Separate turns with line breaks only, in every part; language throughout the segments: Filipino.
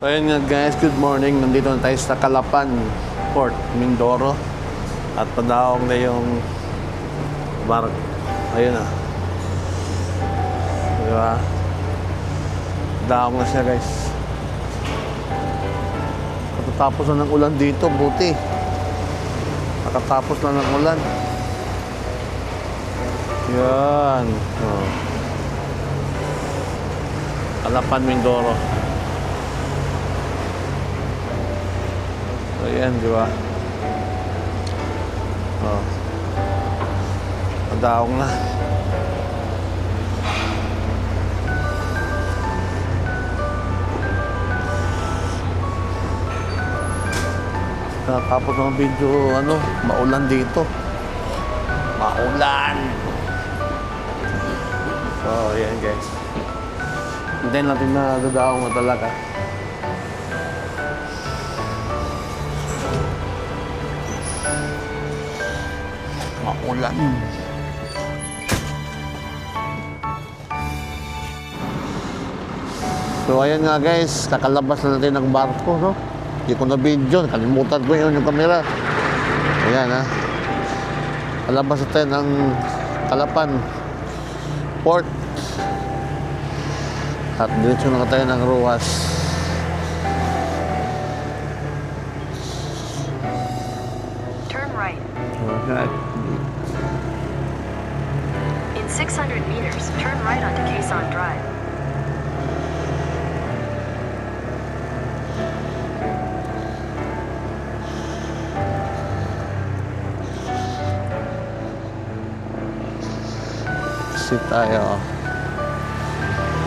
So ayun nga guys, good morning. Nandito na tayo sa Calapan Port, Mindoro. At padaong na yung bark. Ayun na. Diba? Daong na siya guys. Nakatapos na ng ulan dito, buti. Nakatapos na ng ulan. Yan. Oh. Calapan, Mindoro. So, ayan, di ba? Oh. Madaong na. Tapos ng video, maulan dito. Maulan! So, ayan guys. Hintayin natin na dadaong na talaga. Maulan. So ayan nga guys, kakalabas na natin ng barko, no? Hindi ko na video, kalimutan ko yun yung camera. Ayan ha. Kalabas natin ng Calapan Port. At diretso na tayo ng Ruas.
Turn right.
Okay.
In 600 meters, turn right onto Quezon Drive.
Sit tayo.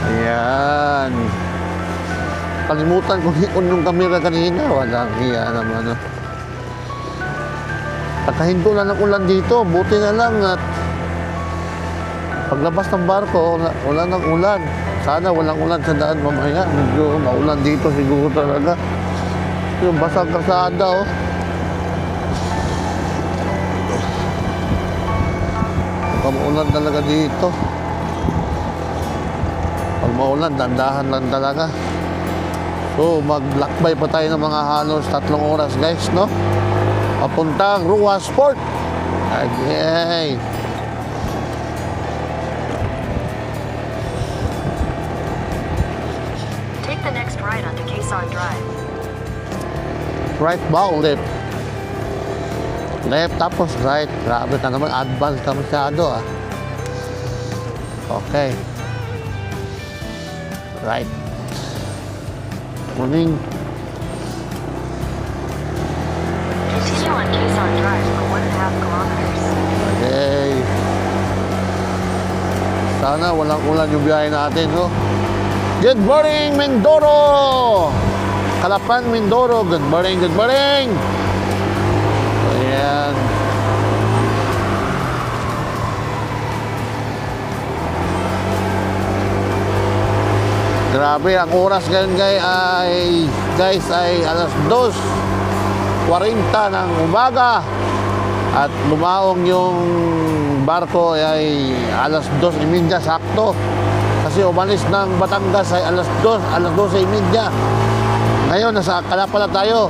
Ayan. Kalimutan ko i-on yung camera kanina. Walang hiya naman. Pagkahinto na ng ulan dito, buti na lang at paglabas ng barko, wala ng ulan. Sana walang ulan sa daan mamaya. Medyo maulan dito siguro talaga. Yung basag kasada, oh. Maulan talaga dito. Pag maulan, dandahan lang talaga. So, maglakbay pa tayo ng mga halos 3 oras, guys, no? Papuntang Ruas Port. Okay.
Take the next right onto Quezon Drive.
Right ba o left? Left tapos right. Grabe ka naman, advance ka masyado, ah. Okay. Right. Morning.
Continue on Quezon Drive for 1.5 kilometers.
Okay. Sana walang ulan yung biyahe natin, no? Good morning, Mindoro! Calapan, Mindoro. Good morning, good morning! Ayan. Grabe, ang oras ngayon guys ay alas 2:40 ng umaga. At lumaong yung barko ay alas 2:30 sakto. Kasi umalis ng Batangas ay alas 12:30. Ngayon, nasa Calapan na tayo.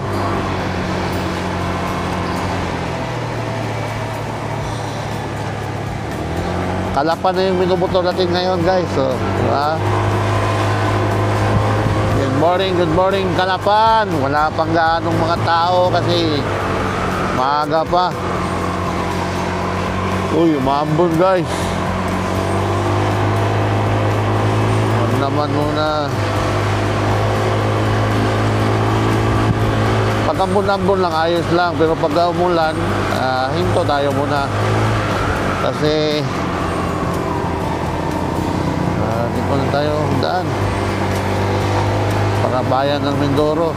Calapan na yung minumotor natin ngayon, guys. So, diba? Good morning, Calapan. Wala pang gaanong mga tao kasi maaga pa. Uy, umambon, guys. Huwag naman muna. Pag ambon-ambon lang, ayos lang. Pero pag umulan, hinto tayo muna. Kasi dito na tayo daan. Para bayan ng Mindoro.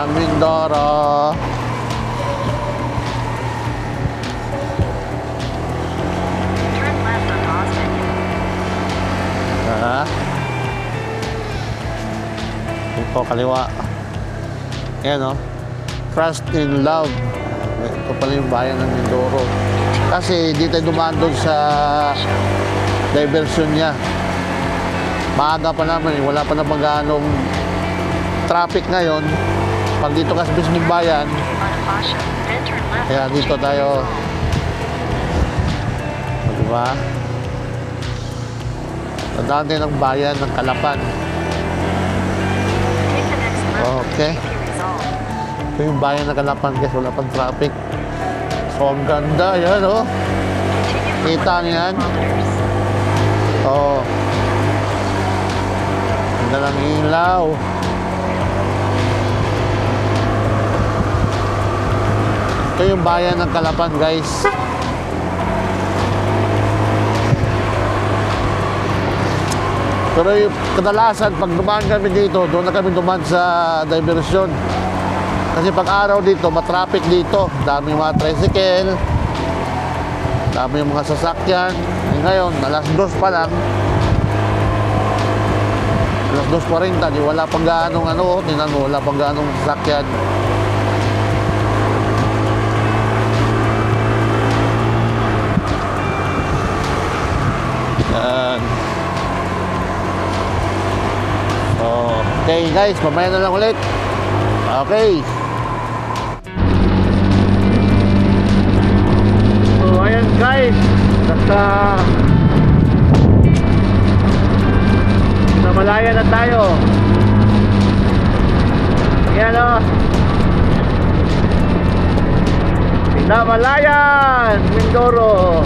Mindoro. kaliwa. Ayan, oh. Trust in Love. Ito pala yung bayan ng Mindoro. Kasi di tayo dumaan doon sa diversion niya. Maaga pa naman, wala pa na magano'ng traffic ngayon. Pag dito kasi mismong bayan,
Bonifacio, then turn left.
kaya dito tayo. Diba? Tandaan din ang bayan ng Calapan.
Take the next left
Okay.
to Rizal.
Ito yung bayan ng Calapan guys, wala pang traffic. So ang ganda, yan oh.
Continue for
Kita
1.5
niyo yan?
kilometers.
Oh. Ganda ng ilaw. Ito yung bayan ng Calapan guys. Pero yung kadalasan, pag dumaan kami dito, doon na kami dumaan sa diversion. Kasi pag araw dito, matraffic dito. Dami yung mga tricycle, dami yung mga sasakyan. Ngayon, alas 2 pa lang. Alas 2 pa rin, tali, wala pang gaanong ano, tinan mo, wala pang gaanong sasakyan. Yan. Okay guys, mamaya na lang ulit. Okay. So ayan guys, nasa Malaya na tayo. Ayan o. Pinamalayan, Mindoro.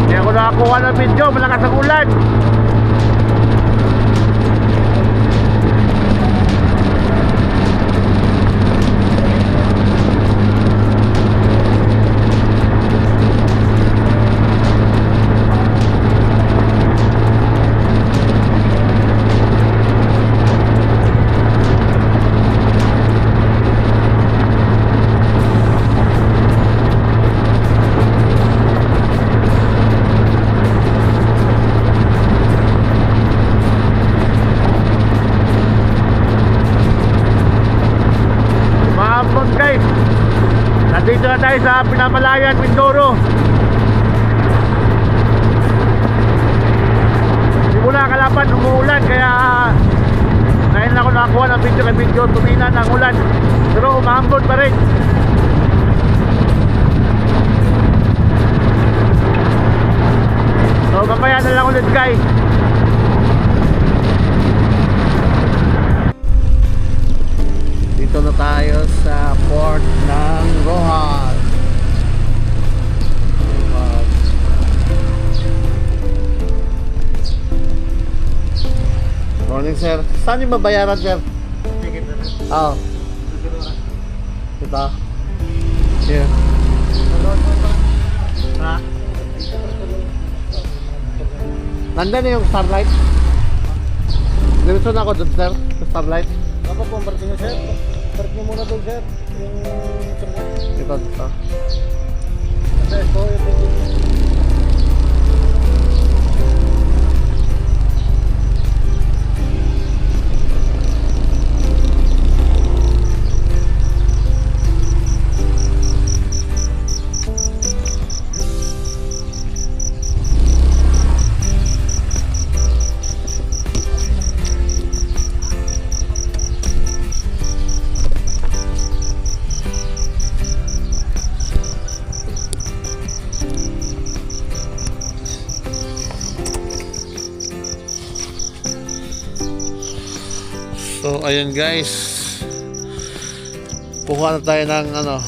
Hindi ako nakakuha ng video, malakas ang ulan. Nandito na tayo sa Pinamalayan, Mindoro. Simula Calapan, umuulan, kaya ngayon ako nakakuha ng video kay video, tumina ng ulan, pero umahambon pa rin. So mamaya na lang ulit guys. Dito na tayo sa port ng Rojas. Morning sir. Saan yung babayaran sir? Oo. Ito. Here. Ha? Nandun na yung Starlight? Diretso na ako dun sir, sa Starlight.
Apa po ang parking nyo, sir? Park nyo muna doon, sir. Yung...
Ito.
Sir, ito yung...
So ayun guys, kuha na tayo ng ano,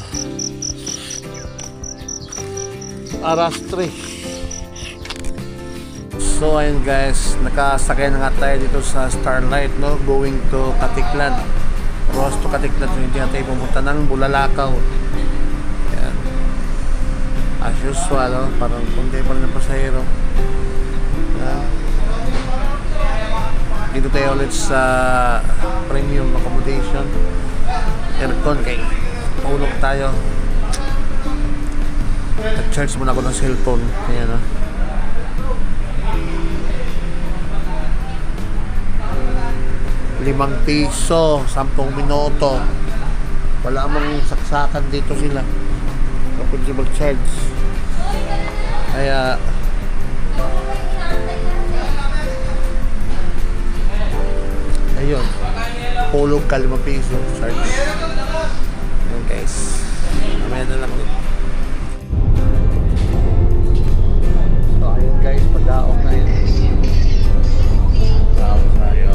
Aras 3. So ayun guys, nakasakay na nga tayo dito sa Starlight, no, going to Katiklan. Ross to Katiklan, so hindi na tayo pumunta ng Bulalakaw. Ayan. As usual, no? Parang kundi pa rin ng pasahero. Ayan. Dito tayo ulit sa premium accommodation, aircon, kay paulog tayo. Nag-charge muna ako ng cellphone. Ayan o. ₱5, 10 minuto. Wala amang saksakan dito sila kapag siya mag-charge. Kaya ayun, hulog ka ₱5 charge. Ayun guys, mamaya na lang ulit. So ayun guys, pag-aong na yun. Pag-aong tayo.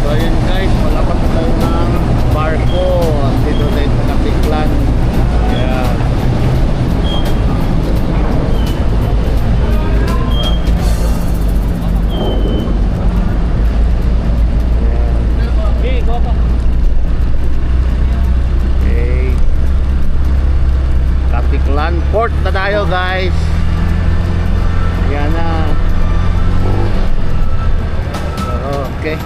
So ayun guys, malapat na tayo ng barko. Dito tayo sa Katiklan. Ayan.
Okay, go pa.
Okay. Katiklan Port na tayo guys. Ayan na. Okay.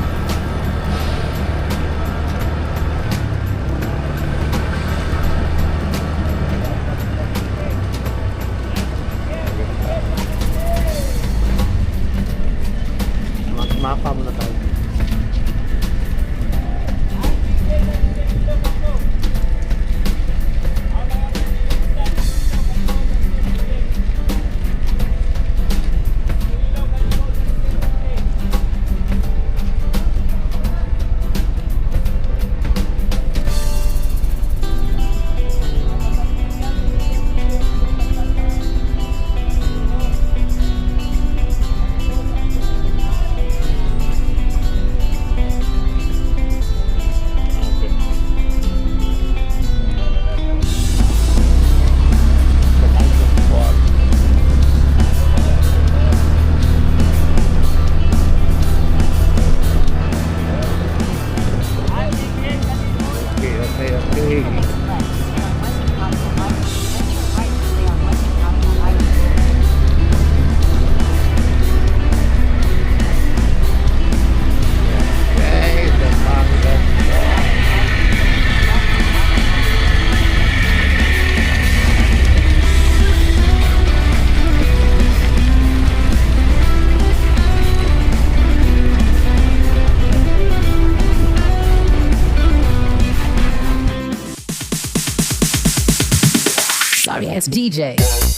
Mapa muna tayo. Okay. Okay, the Manga.
Sorry, it's DJ.